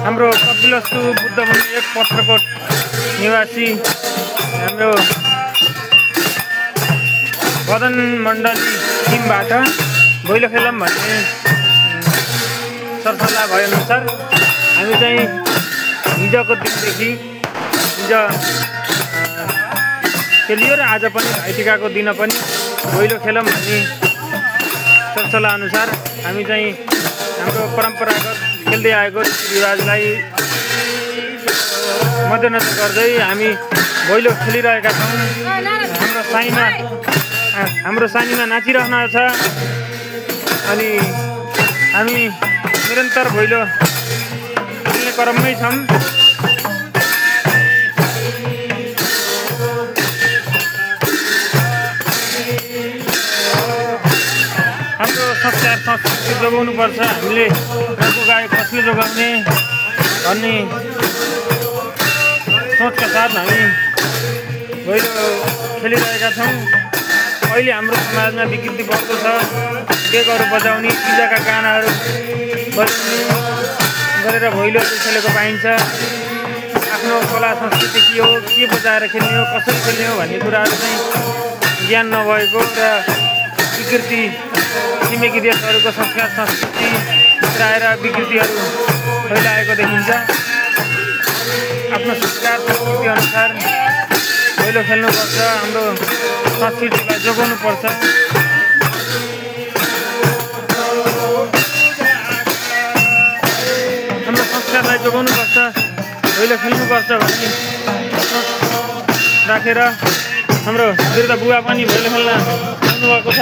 हाम्रो कपिलवस्तु बुद्धमुनि एक पत्रकोट निवासी हाम्रो बदन मण्डली टिमबाट भैलो खेलौँ भन्ने सरसल्लाह भएअनुसार हामी चाहिँ हिजोको दिनदेखि खेलियो र आज पनि भाइटिकाको दिन पनि भैलो खेलौँ भन्ने सरसल्लाह अनुसार हामी चाहिँ हाम्रो परम्परागत खेल्दै आएको रीतिरिवाजलाई मध्यनजर गर्दै हामी भैलो खेलिरहेका छौँ। हाम्रो सानीमा नाचिरहन छ अनि हामी निरन्तर भैलो खेल्ने क्रममै छौँ। हाम्रो संस्कार संस्कृति जोगाउनुपर्छ, हामीले गाएको गाई कसले जोगाउने भन्ने सोचका साथ हामी भैलो खेलिरहेका छौँ। अहिले हाम्रो समाजमा विकृति बढ्दो छ, डेगहरू बजाउने, पूजाका गानाहरू बजाउने गरेर भैलोहरू खेलेको पाइन्छ। आफ्नो कला संस्कृति के हो, के बजाएर खेल्ने हो, कसरी खेल्ने हो भन्ने कुराहरू चाहिँ ज्ञान नभएको र विकृति छिमेकी देशहरूको संस्कार संस्कृति भित्राएर विकृतिहरू फैलाएको देखिन्छ। आफ्नो संस्कार संस्कृति अनुसार भैलो खेल्नुपर्छ, हाम्रो संस्कृतिलाई जोगाउनुपर्छ। हाम्रो संस्कारलाई जोगाउनुपर्छ, भैलो खेल्नुपर्छ भन्ने राखेर हाम्रो वृद्ध बुवा पनि भैलो खेल्न आउनुभएको छ।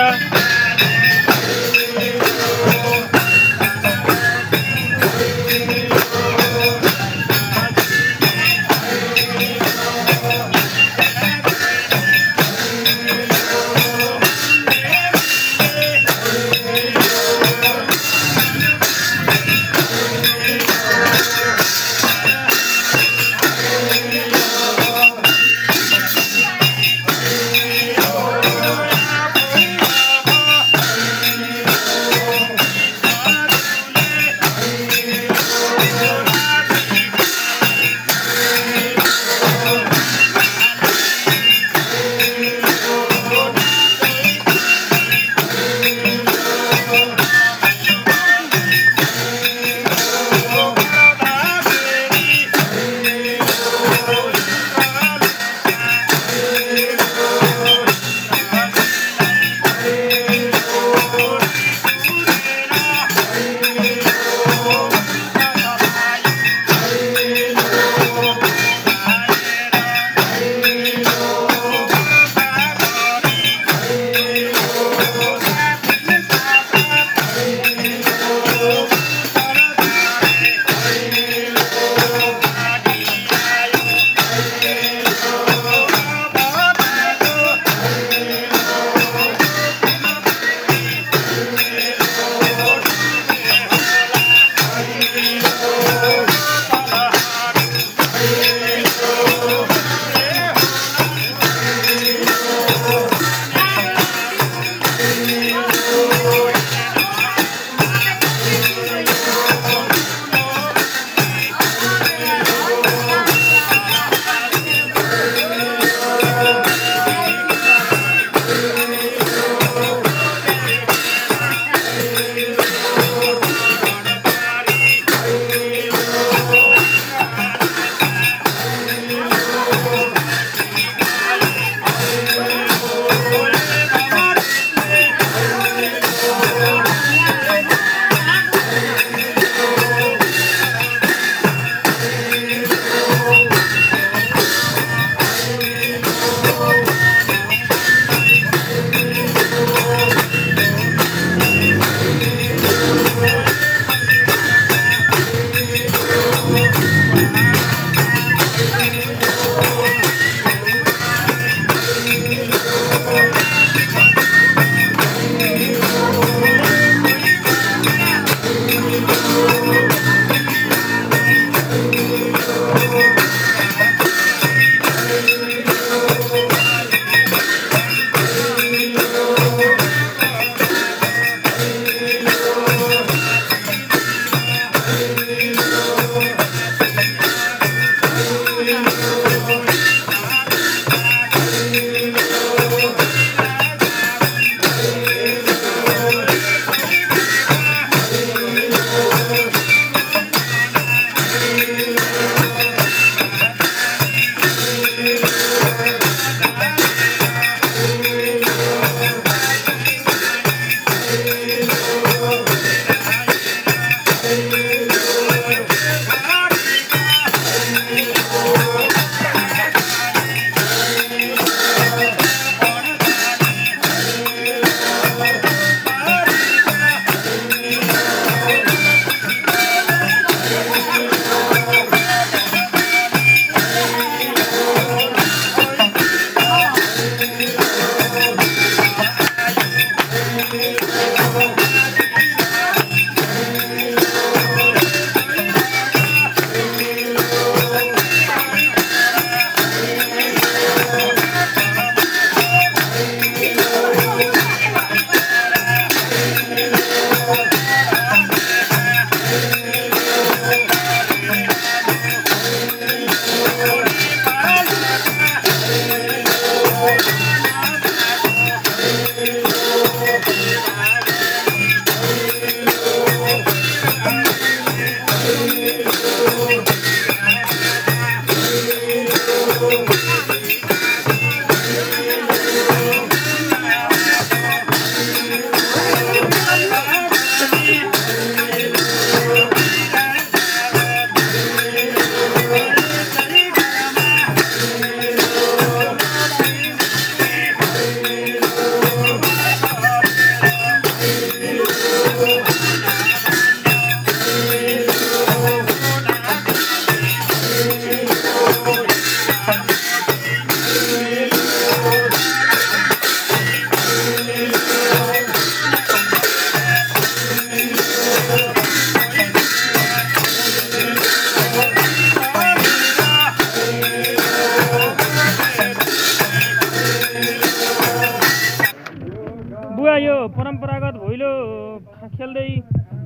खेल्दै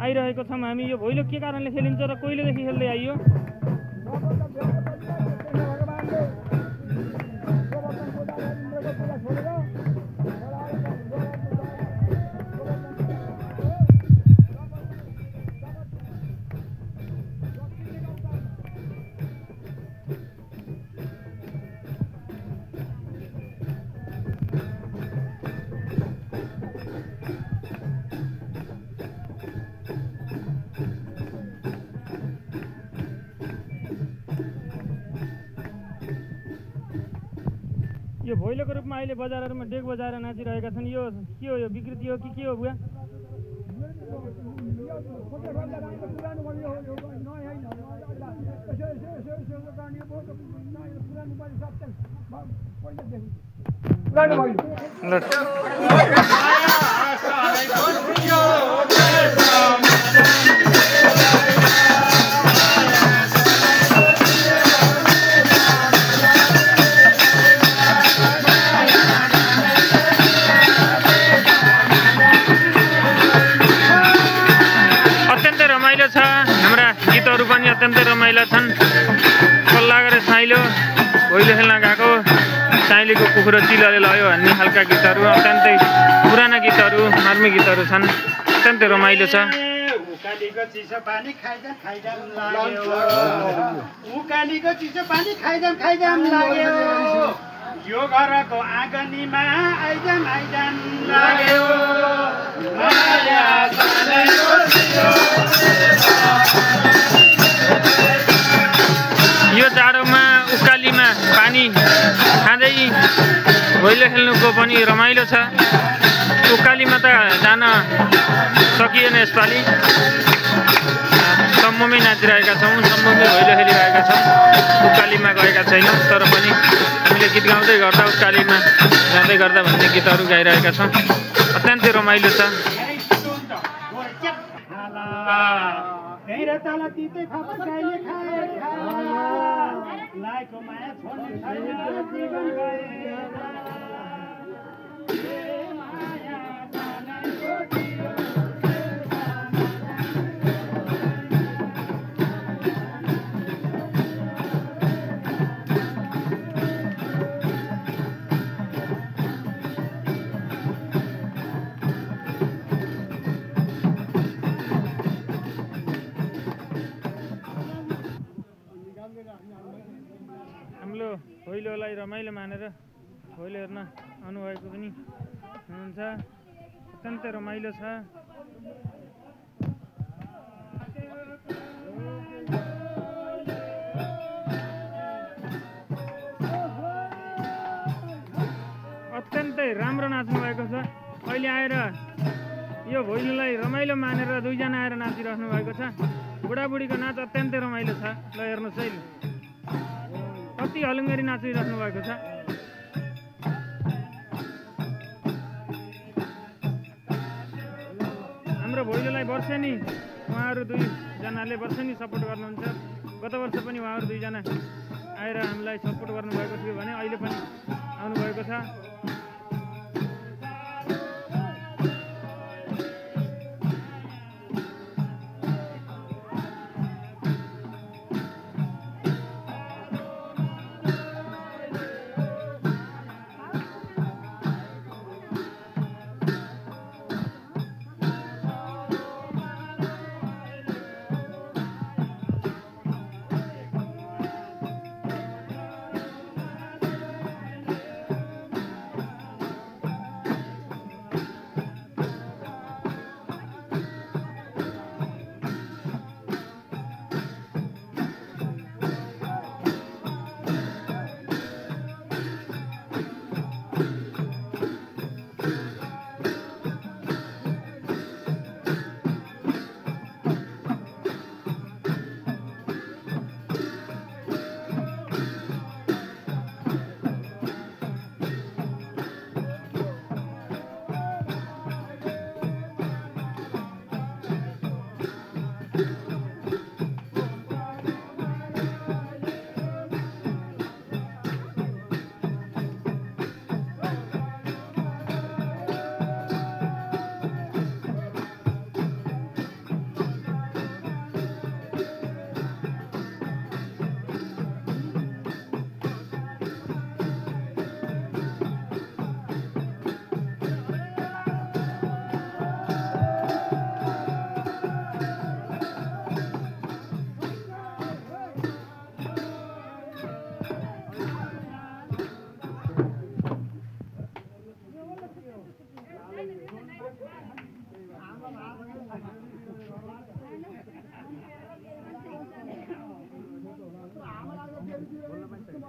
आइरहेको छौँ हामी। यो भैलो के कारणले खेलिन्छ र कहिलेदेखि खेल्दै आइयो? यो भैलोको रूपमा अहिले बजारहरूमा डेक बजाएर नाचिरहेका छन्। यो के हो? यो विकृति हो कि के हो बुवा? गीतहरू पनि अत्यन्तै रमाइला छन्। सल्लाह गरेर साइलो भैलो खेल्न गएको, साइलीको कुखुरो चिलले लयो भन्ने खालका गीतहरू, अत्यन्तै पुराना गीतहरू, मार्मी गीतहरू छन्। अत्यन्तै रमाइलो छ। उकालीको चिसो पानी खाइजाम लाग्यो, यो घरको आँगनीमा आइजाम लाग्यो, यो जाडोमा उकालीमा पानी खाँदै भैलो खेल्नुको पनि रमाइलो छ। उकालीमा त जान सकिएन यसपालि, सम्ममै नाचिरहेका छौँ, सम्ममै भैलो खेलिरहेका छौँ। उकालीमा गएका छैनौँ, तर पनि हामीले गीत गाउँदै गर्दा उकालीमा जाँदै गर्दा भन्ने गीतहरू गाइरहेका छौँ। अत्यन्तै रमाइलो छ। हाम्रो भैलोलाई रमाइलो मानेर भैलो हेर्न आउनुभएको पनि हुनुहुन्छ। अत्यन्तै रमाइलो छ। अत्यन्तै राम्रो नाच्नु भएको छ। अहिले आएर यो भैलोलाई रमाइलो मानेर दुईजना आएर नाचिराख्नु भएको छ। बुढाबुढीको नाच अत्यन्तै रमाइलो छ। ल हेर्नुहोस् है, कति हलुङ्गरी नाचिराख्नु भएको छ। हाम्रो भैलोलाई वर्षेनी उहाँहरू दुईजनाले वर्षेनी सपोर्ट गर्नुहुन्छ। गत वर्ष पनि उहाँहरू दुईजना आएर हामीलाई सपोर्ट गर्नुभएको थियो भने अहिले पनि आउनुभएको छ।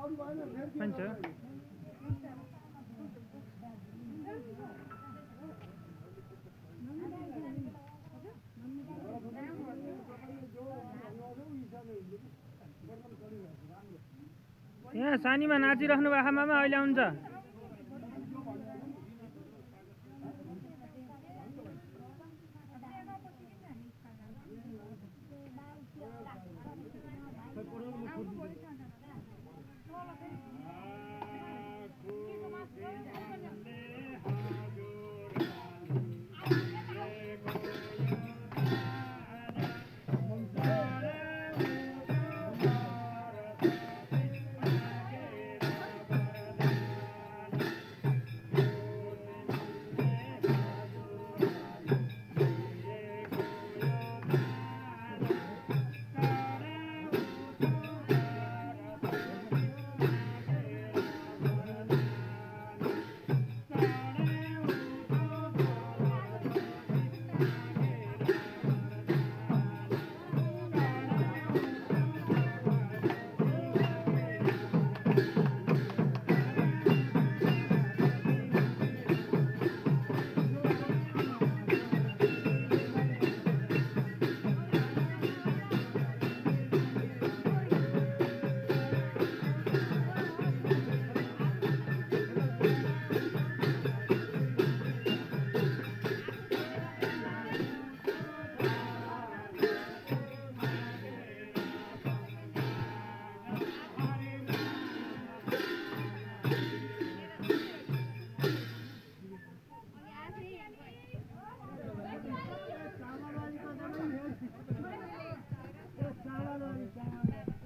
हुन्छ यहाँ सानीमा नाचिराख्नु भएको मामा अहिले आउँछ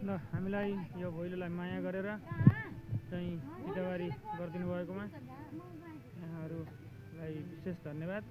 ल हामीलाई यो भैलोलाई माया गरेर चाहिँ चिताबारी गरिदिनु भएकोमा यहाँहरूलाई विशेष धन्यवाद।